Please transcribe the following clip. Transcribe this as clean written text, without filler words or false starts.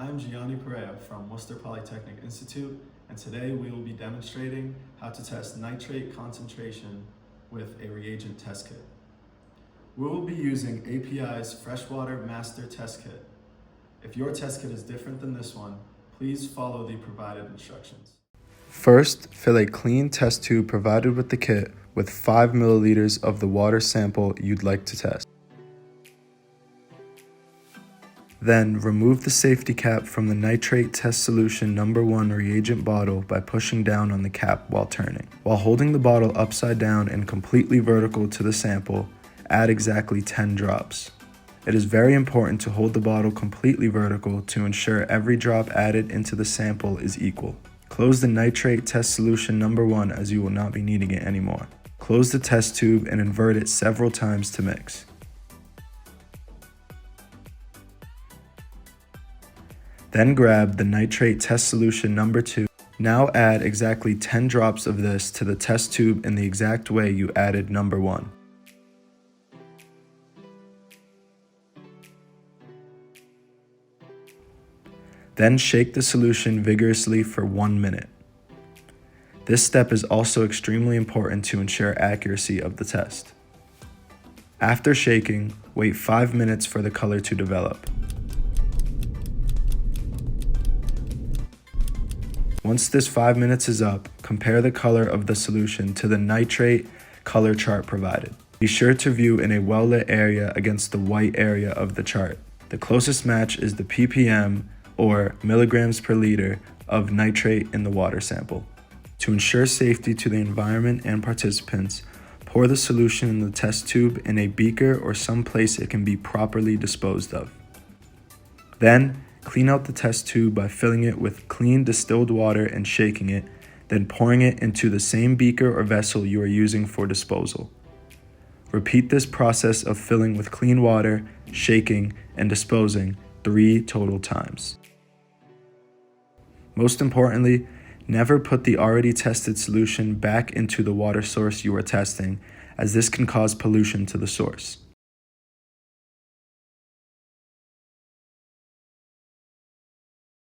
I am Gianni Perea from Worcester Polytechnic Institute, and today we will be demonstrating how to test nitrate concentration with a reagent test kit. We will be using API's Freshwater Master Test Kit. If your test kit is different than this one, please follow the provided instructions. First, fill a clean test tube provided with the kit with 5 milliliters of the water sample you'd like to test. Then, remove the safety cap from the nitrate test solution number 1 reagent bottle by pushing down on the cap while turning. While holding the bottle upside down and completely vertical to the sample, add exactly 10 drops. It is very important to hold the bottle completely vertical to ensure every drop added into the sample is equal. Close the nitrate test solution number 1 as you will not be needing it anymore. Close the test tube and invert it several times to mix. Then grab the nitrate test solution number 2. Now add exactly 10 drops of this to the test tube in the exact way you added number 1. Then shake the solution vigorously for 1 minute. This step is also extremely important to ensure accuracy of the test. After shaking, wait 5 minutes for the color to develop. Once this 5 minutes is up, compare the color of the solution to the nitrate color chart provided. Be sure to view in a well-lit area against the white area of the chart. The closest match is the ppm, or milligrams per liter, of nitrate in the water sample. To ensure safety to the environment and participants, pour the solution in the test tube in a beaker or some place it can be properly disposed of. Then, clean out the test tube by filling it with clean distilled water and shaking it, then pouring it into the same beaker or vessel you are using for disposal. Repeat this process of filling with clean water, shaking, and disposing 3 total times. Most importantly, never put the already tested solution back into the water source you are testing, as this can cause pollution to the source.